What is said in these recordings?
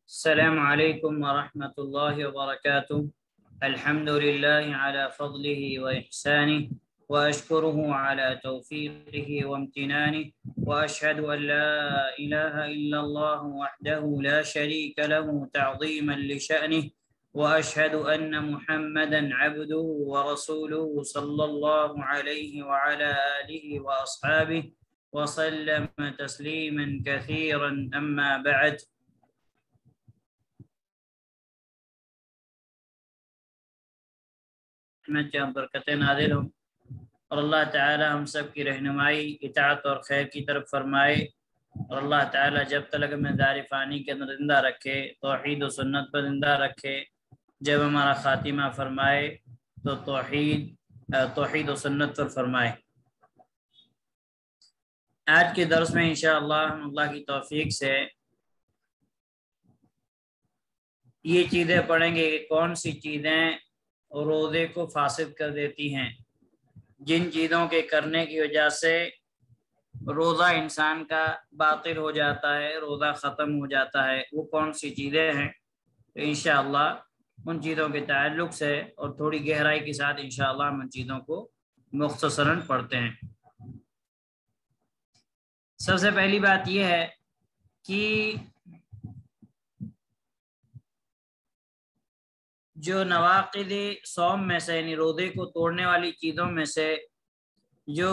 السلام عليكم ورحمة الله وبركاته. الحمد لله على فضله وإحسانه، وأشكره على توفيقه وامتنانه، وأشهد أن لا إله إلا الله وحده لا شريك له تعظيما لشأنه، وأشهد أن محمدا عبده ورسوله صلى الله عليه وعلى آله وأصحابه وسلم تسليما كثيرا. أما بعد، برکتیں نازل ہوں اور اللہ تعالی ہم سب کی رہنمائی، اطاعت اور خیر کی طرف فرمائے، اور اللہ تعالی جب تک ہمیں دار فانی کے اندر زندہ رکھے توحید و سنت پر زندہ رکھے، جب ہمارا خاتمہ فرمائے تو توحید و سنت پر فرمائے۔ آج کے درس میں انشاءاللہ ہم اللہ کی توفیق سے یہ چیزیں پڑھیں گے کہ کون سی چیزیں روزے کو فاسد کر دیتی ہیں، جن چیزوں کے کرنے کی وجہ سے روزہ انسان کا باطل ہو جاتا ہے، روزہ ختم ہو جاتا ہے، وہ کون سی چیزیں ہیں۔ تو انشاءاللہ ان چیزوں کے تعلق سے اور تھوڑی گہرائی کے ساتھ انشاءاللہ ہم ان چیزوں کو مختصراً پڑھتے ہیں۔ سب سے پہلی بات یہ ہے کہ جو نواقض صوم میں سے، یعنی روزے کو توڑنے والی چیزوں میں سے جو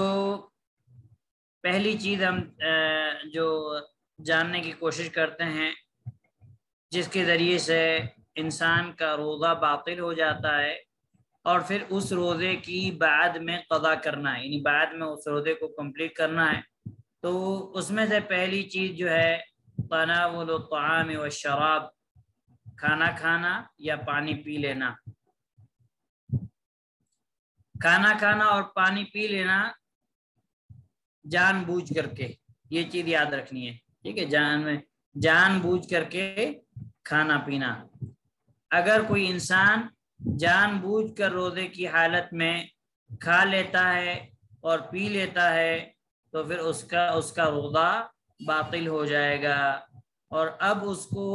پہلی چیز ہم جو جاننے کی کوشش کرتے ہیں، جس کے ذریعے سے انسان کا روزہ باطل ہو جاتا ہے اور پھر اس روزے کی بعد میں قضا کرنا ہے، یعنی بعد میں اس روزے کو کمپلیٹ کرنا ہے، تو اس میں سے پہلی چیز جو ہے تناول الطعام والشراب، کھانا کھانا یا پانی پی لینا۔ کھانا کھانا اور پانی پی لینا جان بوجھ کر کے، یہ چیز یاد رکھنی ہے، ٹھیک ہے، جان بوجھ کر کے کھانا پینا۔ اگر کوئی انسان جان بوجھ کر روزے کی حالت میں کھا لیتا ہے اور پی لیتا ہے تو پھر اس کا روزہ باطل ہو جائے گا، اور اب اس کو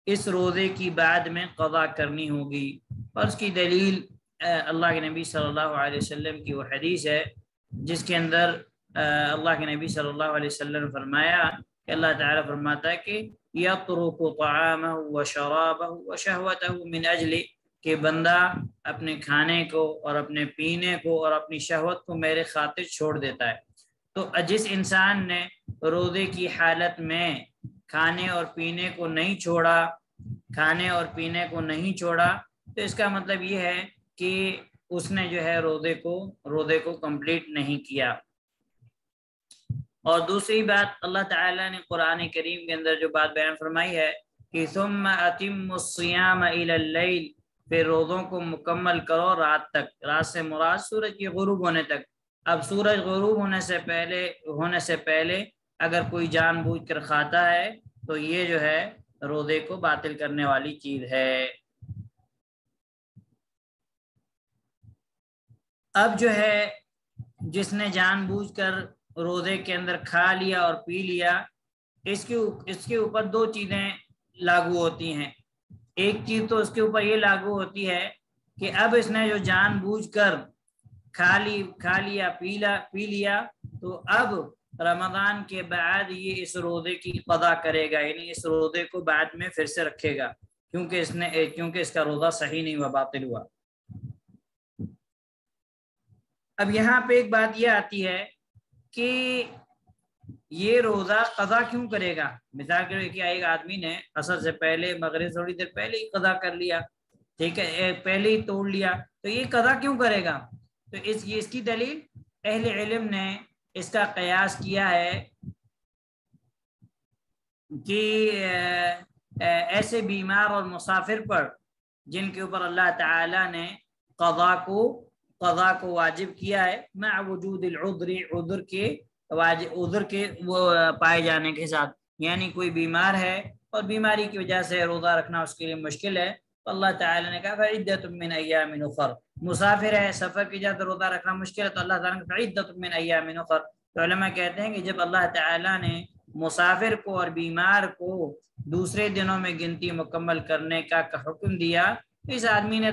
اس روزے کی بعد میں قضا کرنی ہوگی۔ اور اس کی دلیل اللہ کے نبی صلی اللہ علیہ وسلم کی وہ حدیث ہے جس کے اندر اللہ کے نبی صلی اللہ علیہ وسلم نے فرمایا کہ اللہ تعالیٰ فرماتا ہے کہ یترک طعامہ وشرابہ وشہوتہ من اجل، کہ بندہ اپنے کھانے کو اور اپنے پینے کو اور اپنی شہوت کو میرے خاطر چھوڑ دیتا ہے۔ تو جس انسان نے روزے کی حالت میں کھانے اور پینے کو نہیں چھوڑا تو اس کا مطلب یہ ہے کہ اس نے جو ہے روزے کو کمپلیٹ نہیں کیا۔ اور دوسری بات، اللہ تعالیٰ نے قرآن کریم کے اندر جو بات بیان فرمائی ہے کہ ثم اتم الصیام الی اللیل، پھر روزوں کو مکمل کرو رات تک۔ رات سے مراد سورج کے غروب ہونے تک۔ اب سورج غروب ہونے سے پہلے اگر کوئی جان بوجھ کر کھاتا ہے تو یہ جو ہے روزے کو باطل کرنے والی چیز ہے۔ اب جو ہے جس نے جان بوجھ کر روزے کے اندر کھا لیا اور پی لیا، اس کے اوپر دو چیزیں لاگو ہوتی ہیں۔ ایک چیز تو اس کے اوپر یہ لاگو ہوتی ہے کہ اب اس نے جو جان بوجھ کر کھا لیا پی لیا تو اب رمضان کے بعد یہ اس روزے کی قضا کرے گا، یعنی اس روزے کو بعد میں پھر سے رکھے گا، کیونکہ اس کا روزہ صحیح نہیں ہوا، باطل ہوا۔ اب یہاں پہ ایک بات یہ آتی ہے کہ یہ روزہ قضا کیوں کرے گا؟ مثال کے لیے کیا ایک آدمی نے عصر سے پہلے، مغرب تھوڑی دیر پہلے ہی قضا کر لیا، ٹھیک ہے، پہلے ہی توڑ لیا، تو یہ قضا کیوں کرے گا؟ تو اس کی دلیل اہل علم نے اس کا قیاس کیا ہے کہ ایسے بیمار اور مسافر پر جن کے اوپر اللہ تعالی نے قضا کو واجب کیا ہے مع وجود العذر، عذر کے وہ پائے جانے کے ساتھ، یعنی کوئی بیمار ہے اور بیماری کی وجہ سے روزہ رکھنا اس کے لیے مشکل ہے، تو اللہ تعالی نے کہا فعدۃ من ایام اخر۔ مسافر ہے، سفر کی وجہ سے روزہ رکھنا مشکل ہے تو اللہ تعالیٰ نے فعدۃ من ایام اخر۔ تو علماء کہتے ہیں کہ جب اللہ تعالیٰ نے مسافر کو اور بیمار کو دوسرے دنوں میں گنتی مکمل کرنے کا حکم دیا، اس آدمی نے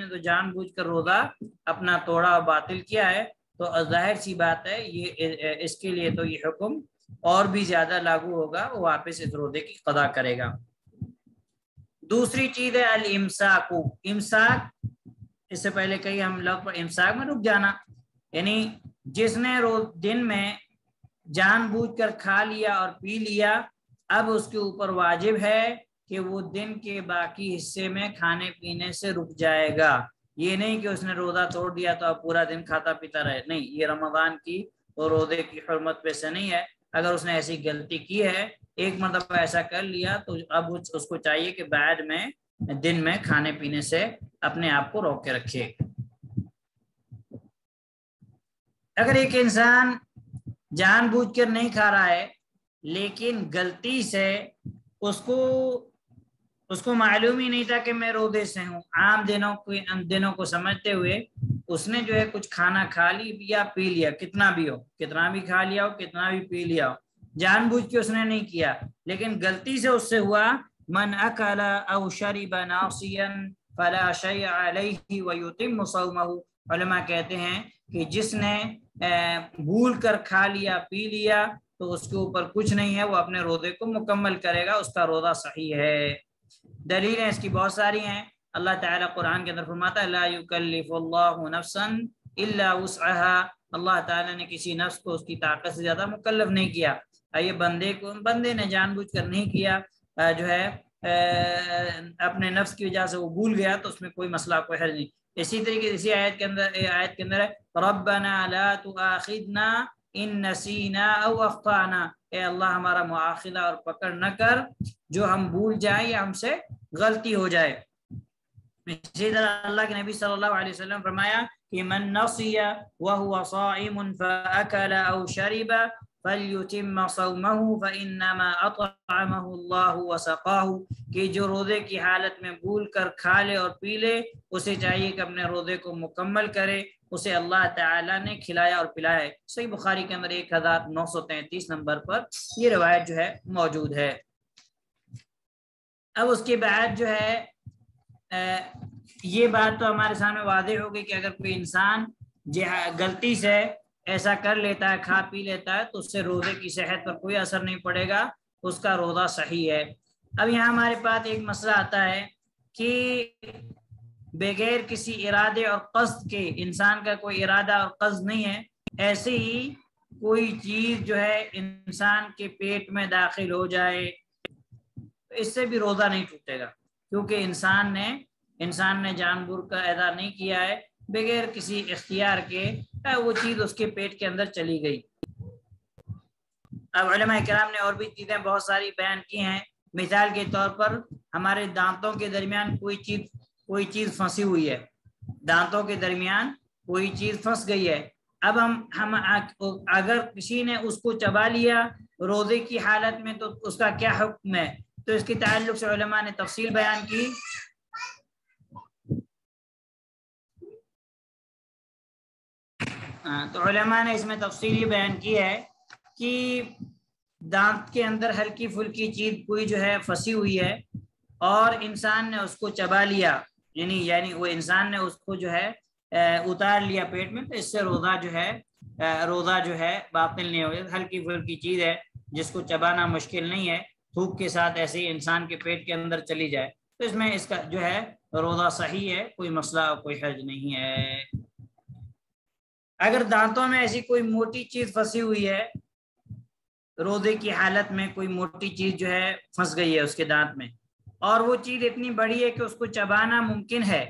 تو جان بوجھ کر روزہ اپنا توڑا اور باطل کیا ہے، تو ظاہر سی بات ہے یہ اس کے لیے تو یہ حکم اور بھی زیادہ لاگو ہوگا، وہ واپس اس روزے کی قضا کرے گا۔ دوسری چیز ہے الامساک، امساک اس سے پہلے کہیں ہم لوگ پر امساک میں رک جانا، یعنی جس نے دن میں جان بوجھ کر کھا لیا اور پی لیا، اب اس کے اوپر واجب ہے کہ وہ دن کے باقی حصے میں کھانے پینے سے رک جائے گا۔ یہ نہیں کہ اس نے روزہ توڑ دیا تو اب پورا دن کھاتا پیتا رہے، نہیں، یہ رمضان کی اور روزے کی حرمت پہ سے نہیں ہے۔ اگر اس نے ایسی غلطی کی ہے، ایک مرتبہ ایسا کر لیا، تو اب اس کو چاہیے کہ بعد میں دن میں کھانے پینے سے اپنے آپ کو روک کے رکھے۔ اگر ایک انسان جان بوجھ کر نہیں کھا رہا ہے لیکن غلطی سے اس کو معلوم ہی نہیں تھا کہ میں روزے سے ہوں، عام دنوں کو سمجھتے ہوئے اس نے جو ہے کچھ کھانا کھا لی یا پی لیا، کتنا بھی ہو، کتنا بھی کھا لیا ہو، کتنا بھی پی لیا ہو، جان بوجھ کے اس نے نہیں کیا، لیکن غلطی سے اس سے ہوا، من اکل او شرب ناصیا فلا شیء علیہ ویتم صومہ، علماء کہتے ہیں کہ جس نے بھول کر کھا لیا پی لیا تو اس کے اوپر کچھ نہیں ہے، وہ اپنے روزے کو مکمل کرے گا، اس کا روزہ صحیح ہے۔ دلیلیں اس کی بہت ساری ہیں، اللہ تعالیٰ قرآن کے اندر فرماتا ہے لا یکلف اللہ نفسا الا وسعها، اللہ تعالیٰ نے کسی نفس کو اس کی طاقت سے زیادہ مکلف نہیں کیا۔ یہ بندے نے جان بوجھ کر نہیں کیا، جو ہے اپنے نفس کی وجہ سے وہ بھول گیا تو اس میں کوئی مسئلہ، کوئی حرج نہیں۔ اسی طریقے اسی آیت کے اندر ہے ربنا لا تؤاخذنا ان نسینا او اخطانا، اے اللہ ہمارا مؤاخذہ اور پکڑ نہ کر جو ہم بھول جائیں یا ہم سے غلطی ہو جائے۔ اسی طرح اللہ کے نبی صلی اللہ علیہ وسلم فرمایا کہ من نسی وهو صائم فاکل او شرب فلیتم صومہ فانما اطعمہ اللہ وسقاہ، کہ جو روزے کی حالت میں بھول کر کھا لے اور پی لے، اسے چاہیے کہ اپنے روزے کو مکمل کرے، اسے اللہ تعالیٰ نے کھلایا اور پلایا ہے۔ صحیح بخاری کے اندر 1933 نمبر پر یہ روایت جو ہے موجود ہے۔ اب اس کے بعد جو ہے یہ بات تو ہمارے سامنے واضح ہوگی کہ اگر کوئی انسان غلطی سے ایسا کر لیتا ہے، کھا پی لیتا ہے، تو اس سے روزے کی صحت پر کوئی اثر نہیں پڑے گا، اس کا روزہ صحیح ہے۔ اب یہاں ہمارے پاس ایک مسئلہ آتا ہے کہ بغیر کسی ارادے اور قصد کے، انسان کا کوئی ارادہ اور قصد نہیں ہے، ایسے ہی کوئی چیز جو ہے انسان کے پیٹ میں داخل ہو جائے، اس سے بھی روزہ نہیں ٹوٹے گا، کیونکہ انسان نے جان بوجھ کا ادا نہیں کیا ہے، بغیر کسی اختیار کے وہ چیز اس کے پیٹ کے اندر چلی گئی۔ اب علماء کرام نے اور بھی چیزیں بہت ساری بیان کی ہیں، مثال کے طور پر ہمارے دانتوں کے درمیان کوئی چیز پھنسی ہوئی ہے، دانتوں کے درمیان کوئی چیز پھنس گئی ہے، اب ہم اگر کسی نے اس کو چبا لیا روزے کی حالت میں تو اس کا کیا حکم ہے؟ تو اس کے تعلق سے علماء نے تفصیل بیان کی۔ تو علماء نے اس میں تفصیل یہ بیان کی ہے کہ دانت کے اندر ہلکی پھلکی چیز کوئی جو ہے پھنسی ہوئی ہے اور انسان نے اس کو چبا لیا، یعنی وہ انسان نے اس کو جو ہے اتار لیا پیٹ میں، تو اس سے روزہ جو ہے باطل نہیں ہوگا۔ ہلکی پھلکی چیز ہے جس کو چبانا مشکل نہیں ہے، تھوک کے ساتھ ایسے ہی انسان کے پیٹ کے اندر چلی جائے تو اس میں اس کا جو ہے روزہ صحیح ہے، کوئی مسئلہ کوئی حرج نہیں ہے۔ اگر دانتوں میں ایسی کوئی موٹی چیز پھنسی ہوئی ہے، روزے کی حالت میں کوئی موٹی چیز جو ہے پھنس گئی ہے اس کے دانت میں، اور وہ چیز اتنی بڑی ہے کہ اس کو چبانا ممکن ہے،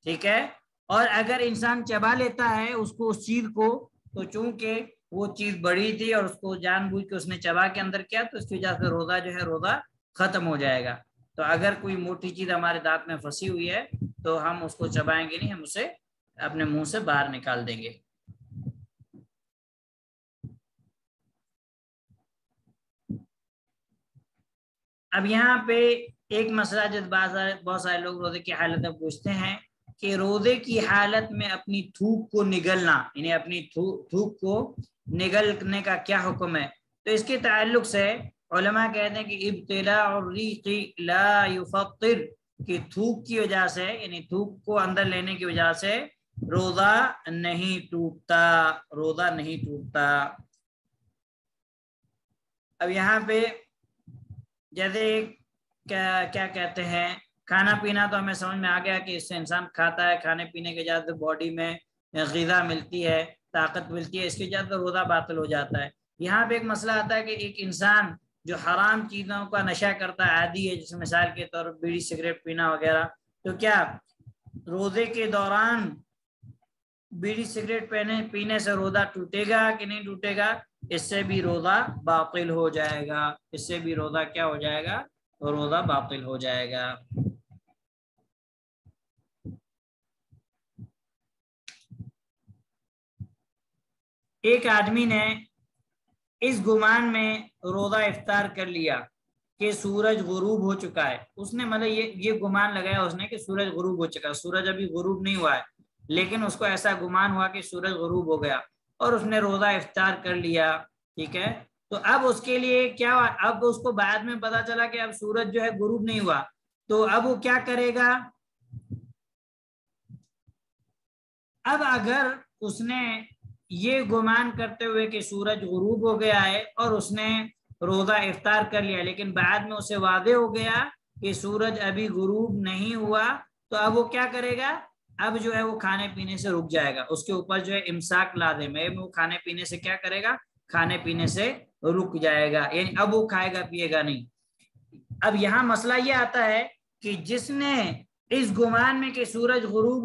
ٹھیک ہے، اور اگر انسان چبا لیتا ہے اس چیز کو، تو چونکہ وہ چیز بڑی تھی اور اس کو جان بوجھ کے اس نے چبا کے اندر کیا، تو اس کی وجہ سے روزہ ختم ہو جائے گا۔ تو اگر کوئی موٹی چیز ہمارے دانت میں پھنسی ہوئی ہے تو ہم اس کو چبائیں گے نہیں، ہم اسے اپنے منہ سے باہر نکال دیں گے۔ اب یہاں پہ ایک مسئلہ جو بہت سارے لوگ روزے کی حالت میں پوچھتے ہیں کہ روزے کی حالت میں اپنی تھوک کو نگلنا، یعنی اپنی تھوک کو نگلنے کا کیا حکم ہے؟ تو اس کے تعلق سے علماء کہتے ہیں کہ ابتلاء الریق لا یفطر، کہ تھوک کی وجہ سے، یعنی تھوک کو اندر لینے کی وجہ سے روزہ نہیں ٹوٹتا، روزہ نہیں ٹوٹتا۔ اب یہاں پہ جیسے کیا کہتے ہیں، کھانا پینا تو ہمیں سمجھ میں آ گیا کہ اس سے انسان کھاتا ہے، کھانے پینے کی وجہ سے باڈی میں غذا ملتی ہے، طاقت ملتی ہے، اس کی وجہ سے روزہ باطل ہو جاتا ہے۔ یہاں پہ ایک مسئلہ آتا ہے کہ ایک انسان جو حرام چیزوں کا نشہ کرتا ہے، عادی ہے، جیسے مثال کے طور پر بیڑی سگریٹ پینا وغیرہ، تو کیا روزے کے دوران بیڑی سگریٹ پینے سے روزہ ٹوٹے گا کہ نہیں ٹوٹے گا؟ اس سے بھی روزہ باطل ہو جائے گا، اس سے بھی روزہ کیا ہو جائے گا؟ روزہ باطل ہو جائے گا۔ ایک آدمی نے اس گمان میں روزہ افطار کر لیا کہ سورج غروب ہو چکا ہے، اس نے مطلب یہ گمان لگایا اس نے کہ سورج غروب ہو چکا ہے، سورج ابھی غروب نہیں ہوا ہے، لیکن اس کو ایسا گمان ہوا کہ سورج غروب ہو گیا اور اس نے روزہ افطار کر لیا، ٹھیک ہے؟ تو اب اس کے لیے کیا، اب اس کو بعد میں پتا چلا کہ اب سورج جو ہے غروب نہیں ہوا، تو اب وہ کیا کرے گا؟ اب اگر اس نے یہ گمان کرتے ہوئے کہ سورج غروب ہو گیا ہے اور اس نے روزہ افطار کر لیا، لیکن بعد میں اسے واضح ہو گیا کہ سورج ابھی غروب نہیں ہوا، تو اب وہ کیا کرے گا؟ اب جو ہے وہ کھانے پینے سے رک جائے گا، اس کے اوپر جو ہے امساک لازم ہے، وہ کھانے پینے سے کیا کرے گا؟ کھانے پینے سے رک جائے گا، یعنی اب وہ کھائے گا پیے گا نہیں۔ اب یہاں مسئلہ یہ آتا ہے کہ جس نے اس گمان میں کہ سورج غروب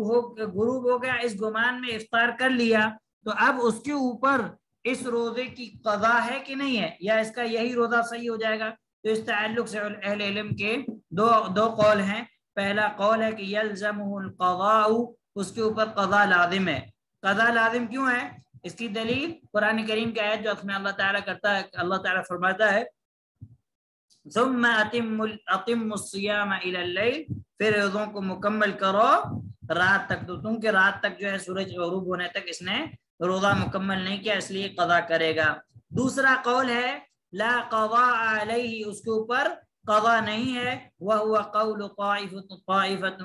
ہو گیا، اس گمان میں افطار کر لیا، تو اب اس کے اوپر اس روزے کی قضا ہے کہ نہیں ہے، یا اس کا یہی روزہ صحیح ہو جائے گا؟ تو اس تعلق سے اہل علم کے دو قول ہیں۔ پہلا قول ہے کہ یلزمہ القضاء، اس کے اوپر قضا لازم ہے۔ قضا لازم کیوں ہے؟ اس کی دلیل قرآن کریم کی آیت جو اس میں اللہ تعالیٰ کرتا ہے، اللہ تعالیٰ فرماتا ہے ثم اتم الصیام الی اللیل، پھر روزوں کو مکمل کرو رات تک، تو تم کے رات تک جو ہے سورج غروب ہونے تک اس نے روزہ مکمل نہیں کیا، اس لیے قضا کرے گا۔ دوسرا قول ہے لا قضاء علیہ، اس کے اوپر قضا نہیں ہے، وہو قول طائفۃ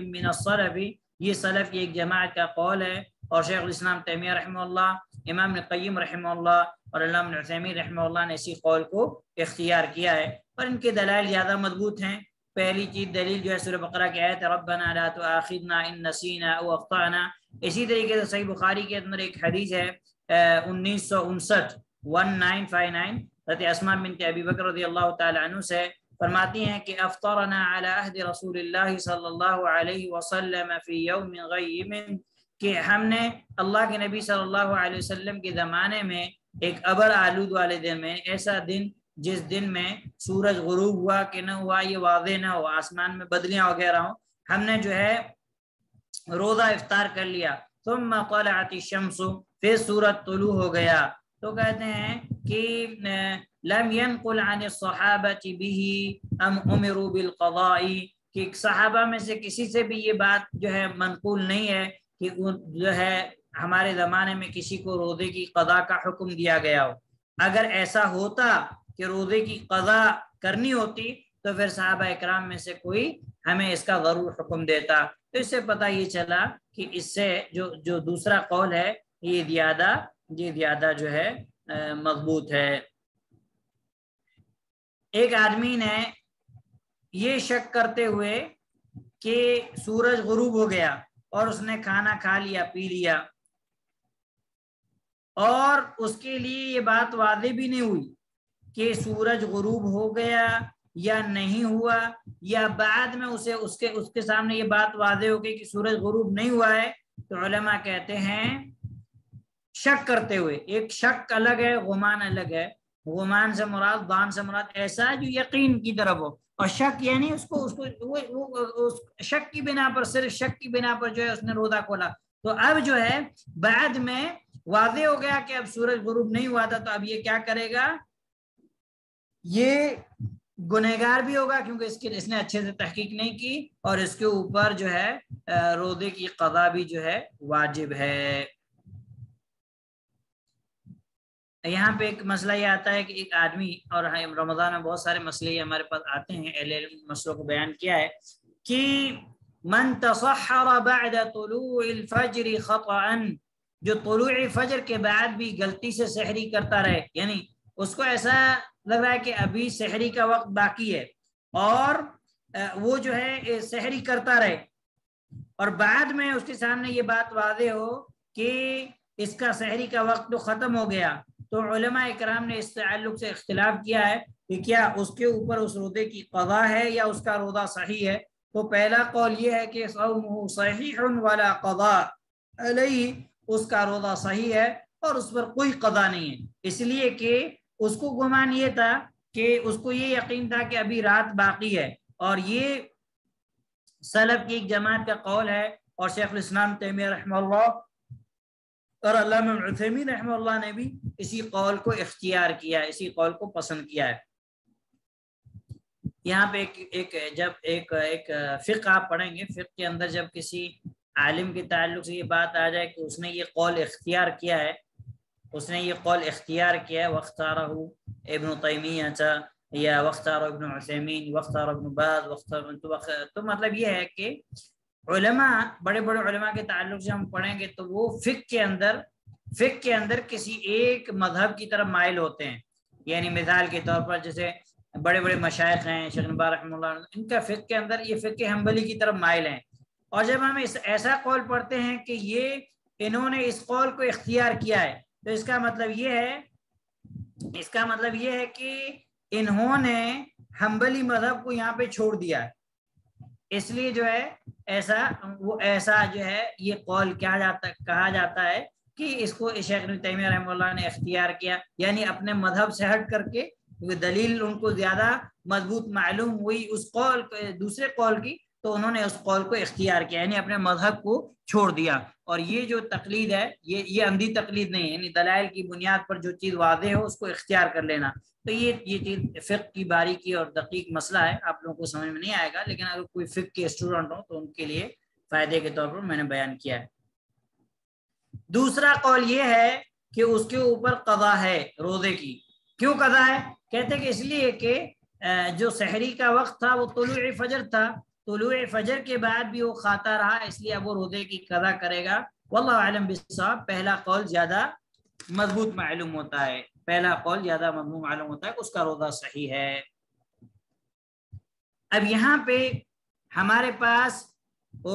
من السلف، یہ سلف کی ایک جماعت کا قول ہے، اور شیخ الاسلام تیمیہ رحمہ اللہ، امام ابن قیم رحمہ اللہ اور علامہ ابن عثیمین رحمہ اللہ نے اسی قول کو اختیار کیا ہے، اور ان کے دلائل زیادہ مضبوط ہیں۔ پہلی چیز دلیل جو ہے سورہ بقرہ کی آیت ربنا لا تؤاخذنا ان نسینا او اخطانا، اسی طریقے سے صحیح بخاری کے اندر ایک حدیث ہے 1959 حضرت اسماء بنت ابی بکر رضی اللہ تعالی عنہ سے، فرماتی ہیں کہ افطرنا علی عہد رسول اللہ صلی اللہ علیہ وسلم فی یوم غیم، کہ ہم نے اللہ کے نبی صلی اللہ علیہ وسلم کے زمانے میں ایک ابر آلود والے دن میں، ایسا دن جس دن میں سورج غروب ہوا کہ نہ ہوا یہ واضح نہ ہو، آسمان میں بدلیاں وغیرہ ہوں، ہم نے جو ہے روزہ افطار کر لیا، ثم طلعت الشمس، پھر سورج طلوع ہو گیا، تو کہتے ہیں کہ لم ينقل عن الصحابة به ام امروا بالقضاء، کہ صحابہ میں سے کسی سے بھی یہ بات جو ہے منقول نہیں ہے کہ جو ہے ہمارے زمانے میں کسی کو روزے کی قضا کا حکم دیا گیا ہو۔ اگر ایسا ہوتا کہ روزے کی قضا کرنی ہوتی تو پھر صحابہ اکرام میں سے کوئی ہمیں اس کا ضرور حکم دیتا۔ تو اس سے پتہ یہ چلا کہ اس سے جو دوسرا قول ہے یہ زیادہ جو ہے مضبوط ہے۔ ایک آدمی نے یہ شک کرتے ہوئے کہ سورج غروب ہو گیا اور اس نے کھانا کھا لیا پی لیا، اور اس کے لیے یہ بات واضح بھی نہیں ہوئی کہ سورج غروب ہو گیا یا نہیں ہوا، یا بعد میں اس کے سامنے یہ بات واضح ہو گئی کہ سورج غروب نہیں ہوا ہے، تو علماء کہتے ہیں شک کرتے ہوئے، ایک شک الگ ہے گمان الگ ہے، گمان سے مراد ظن سے مراد ایسا جو یقین کی طرف ہو، اور شک یعنی اس کو شک کی بنا پر، صرف شک کی بنا پر جو ہے اس نے روزہ کھولا، تو اب جو ہے بعد میں واضح ہو گیا کہ اب سورج غروب نہیں ہوا تھا، تو اب یہ کیا کرے گا؟ یہ گنہگار بھی ہوگا کیونکہ اس نے اچھے سے تحقیق نہیں کی، اور اس کے اوپر جو ہے روزے کی قضا بھی جو ہے واجب ہے۔ یہاں پہ ایک مسئلہ یہ آتا ہے کہ ایک آدمی، اور رمضان میں بہت سارے مسئلے ہمارے پاس آتے ہیں، اہل علم مسئلوں کو بیان کیا ہے کہ من تصحر بعد طلوع الفجر خطأ، جو طلوع فجر کے بعد بھی غلطی سے سحری کرتا رہے، یعنی اس کو ایسا لگ رہا ہے کہ ابھی سحری کا وقت باقی ہے اور وہ جو ہے سحری کرتا رہے، اور بعد میں اس کے سامنے یہ بات واضح ہو کہ اس کا سحری کا وقت تو ختم ہو گیا، تو علماء اکرام نے اس تعلق سے اختلاف کیا ہے کہ کیا اس کے اوپر اس روزے کی قضا ہے یا اس کا روزہ صحیح ہے۔ تو پہلا قول یہ ہے کہ صومہ صحیح ولا قضاء علیہ، اس کا روزہ صحیح ہے اور اس پر کوئی قضا نہیں ہے، اس لیے کہ اس کو گمان یہ تھا کہ اس کو یہ یقین تھا کہ ابھی رات باقی ہے، اور یہ سلف کی ایک جماعت کا قول ہے، اور شیخ الاسلام تیمیہ رحمہ اللہ اور علامہ عثیمین رحمہ اللہ نے بھی اسی قول کو اختیار کیا ہے، اسی قول کو پسند کیا ہے۔ یہاں پہ جب ایک فقہ آپ پڑھیں گے، فقہ کے اندر جب کسی عالم کے تعلق سے یہ بات آ جائے کہ اس نے یہ قول اختیار کیا ہے، اس نے یہ قول اختیار کیا ہے، واختارہ ابن تیمیہ یا واختارہ ابن عثیمین واختارہ ابن باز تو مطلب یہ ہے کہ علماء، بڑے بڑے علماء کے تعلق سے ہم پڑھیں گے تو وہ فقہ کے اندر کسی ایک مذہب کی طرف مائل ہوتے ہیں، یعنی مثال کے طور پر جیسے بڑے بڑے مشائخ ہیں شیخ ابن باز رحمہ اللہ، ان کا فقہ کے اندر یہ فقہ حنبلی کی طرف مائل ہیں، اور جب ہم ایسا قول پڑھتے ہیں کہ انہوں نے اس قول کو اختیار کیا ہے، تو اس کا مطلب یہ ہے کہ انہوں نے حنبلی مذہب کو یہاں پہ چھوڑ دیا ہے، اس لیے جو ہے ایسا جو ہے یہ قول کہا جاتا ہے کہ اس کو شیخ ابن تیمیہ رحمہ اللہ نے اختیار کیا، یعنی اپنے مذہب سے ہٹ کر کے، دلیل ان کو زیادہ مضبوط معلوم ہوئی اس قول دوسرے قول کی، تو انہوں نے اس قول کو اختیار کیا، یعنی اپنے مذہب کو چھوڑ دیا۔ اور یہ جو تقلید ہے یہ اندھی تقلید نہیں ہے، یعنی دلائل کی بنیاد پر جو چیز واضح ہو اس کو اختیار کر لینا، تو یہ چیز فقہ کی باریکی اور دقیق مسئلہ ہے، آپ لوگوں کو سمجھ میں نہیں آئے گا، لیکن اگر کوئی فقہ کے اسٹوڈنٹ ہو تو ان کے لیے فائدے کے طور پر میں نے بیان کیا ہے۔ دوسرا قول یہ ہے کہ اس کے اوپر قضا ہے روزے کی۔ کیوں قضا ہے؟ کہتے کہ اس لیے کہ جو سحری کا وقت تھا وہ طلوع فجر تھا، طلوع فجر کے بعد بھی وہ کھاتا رہا، اس لیے اب وہ روزے کی قضا کرے گا۔ واللہ اعلم بالصواب، پہلا قول زیادہ مضبوط معلوم ہوتا ہے، اس کا روزہ صحیح ہے۔ اب یہاں پہ ہمارے پاس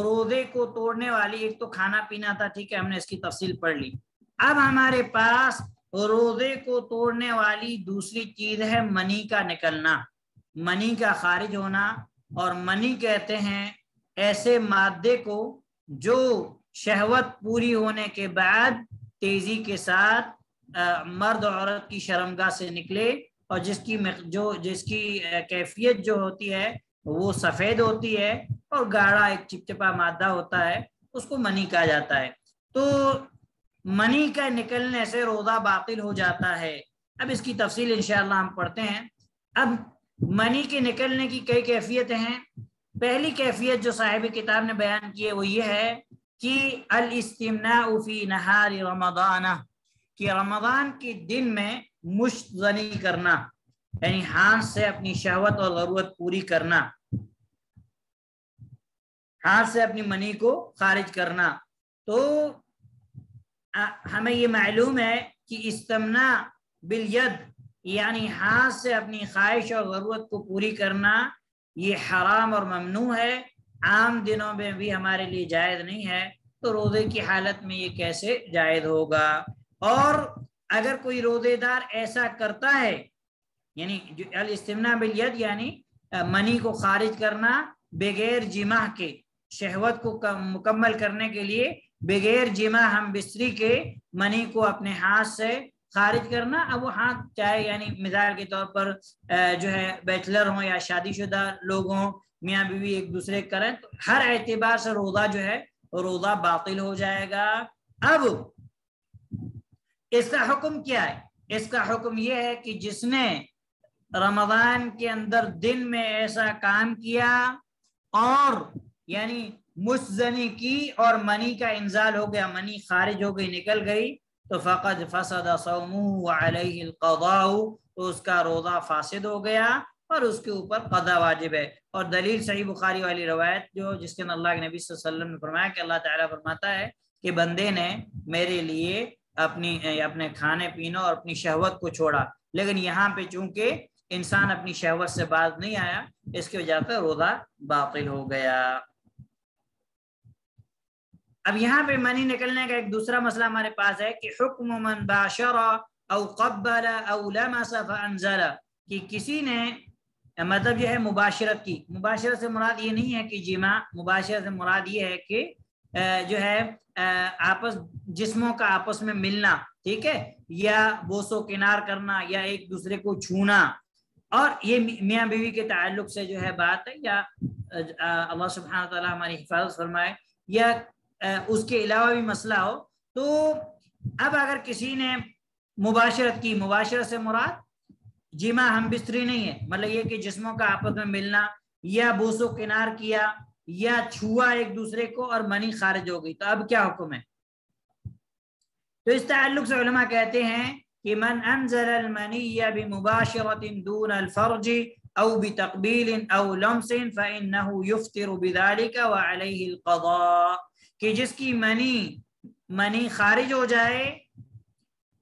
روزے کو توڑنے والی ایک تو کھانا پینا تھا، ٹھیک ہے، ہم نے اس کی تفصیل پڑھ لی۔ اب ہمارے پاس روزے کو توڑنے والی دوسری چیز ہے منی کا نکلنا، منی کا خارج ہونا، اور منی کہتے ہیں ایسے مادے کو جو شہوت پوری ہونے کے بعد تیزی کے ساتھ مرد عورت کی شرمگاہ سے نکلے، اور جس کی کیفیت جو ہوتی ہے وہ سفید ہوتی ہے اور گاڑھا ایک چپچپا مادہ ہوتا ہے، اس کو منی کہا جاتا ہے۔ تو منی کا نکلنے سے روزہ باطل ہو جاتا ہے۔ اب اس کی تفصیل انشاءاللہ ہم پڑھتے ہیں۔ اب منی کے نکلنے کی کئی کیفیتیں ہیں۔ پہلی کیفیت جو صاحب کتاب نے بیان کی ہے وہ یہ ہے کہ الاستمناء فی نہار رمضان، کہ رمضان کے دن میں مشت زنی کرنا، یعنی ہاتھ سے اپنی شہوت اور ضرورت پوری کرنا، ہاتھ سے اپنی منی کو خارج کرنا۔ تو ہمیں یہ معلوم ہے کہ استمناء بالید، یعنی ہاتھ سے اپنی خواہش اور ضرورت کو پوری کرنا، یہ حرام اور ممنوع ہے، عام دنوں میں بھی ہمارے لیے جائز نہیں ہے، تو روزے کی حالت میں یہ کیسے جائز ہوگا؟ اور اگر کوئی روزے دار ایسا کرتا ہے، یعنی الاستمناء بالید یعنی منی کو خارج کرنا بغیر جماع کے، شہوت کو مکمل کرنے کے لیے بغیر جماع ہم بستری کے منی کو اپنے ہاتھ سے خارج کرنا۔ اب وہ ہاتھ چاہے یعنی مثال کے طور پر جو ہے بیچلر ہوں یا شادی شدہ لوگ ہوں، میاں بیوی ایک دوسرے کریں، تو ہر اعتبار سے روزہ جو ہے روزہ باطل ہو جائے گا۔ اب اس کا حکم کیا ہے؟ اس کا حکم یہ ہے کہ جس نے رمضان کے اندر دن میں ایسا کام کیا اور یعنی مشت زنی کی اور منی کا انزال ہو گیا، منی خارج ہو گئی، نکل گئی، تو فقد فسد صومه وعلیہ القضاء، تو اس کا روزہ فاسد ہو گیا اور اس کے اوپر قضا واجب ہے۔ اور دلیل صحیح بخاری والی روایت جو جس کے اللہ کے نبی صلی اللہ علیہ وسلم نے فرمایا کہ اللہ تعالیٰ فرماتا ہے کہ بندے نے میرے لیے اپنے کھانے پینے اور اپنی شہوت کو چھوڑا، لیکن یہاں پہ چونکہ انسان اپنی شہوت سے باز نہیں آیا، اس کی وجہ سے روزہ باطل ہو گیا۔ اب یہاں پہ منی نکلنے کا ایک دوسرا مسئلہ ہمارے پاس ہے کہ حکم من باشر او قبل او لمس فانزل، کہ کسی نے مطلب یہ ہے مباشرت کی، مباشرت سے مراد یہ نہیں ہے کہ جماع، مباشرت سے مراد یہ ہے کہ جو ہے آپس جسموں کا آپس میں ملنا، ٹھیک ہے، یا بوس و کنار کرنا یا ایک دوسرے کو چھونا، اور یہ میاں بیوی کے تعلق سے جو ہے بات ہے، یا اللہ سبحانہ وتعالیٰ ہماری حفاظت فرمائے، یا اس کے علاوہ بھی مسئلہ ہو۔ تو اب اگر کسی نے مباشرت کی، مباشرت سے مراد جماع ہم بستری نہیں ہے، مطلب یہ کہ جسموں کا آپس میں ملنا، یا بوس و کنار کیا یا چھوا ایک دوسرے کو اور منی خارج ہو گئی، تو اب کیا حکم ہے؟ تو اس تعلق سے علماء کہتے ہیں کہ من انزل المنی بمباشرت دون الفرج او بتقبیل او لمس فإنه يفطر بذلك وعليه القضاء، کہ جس کی منی خارج ہو جائے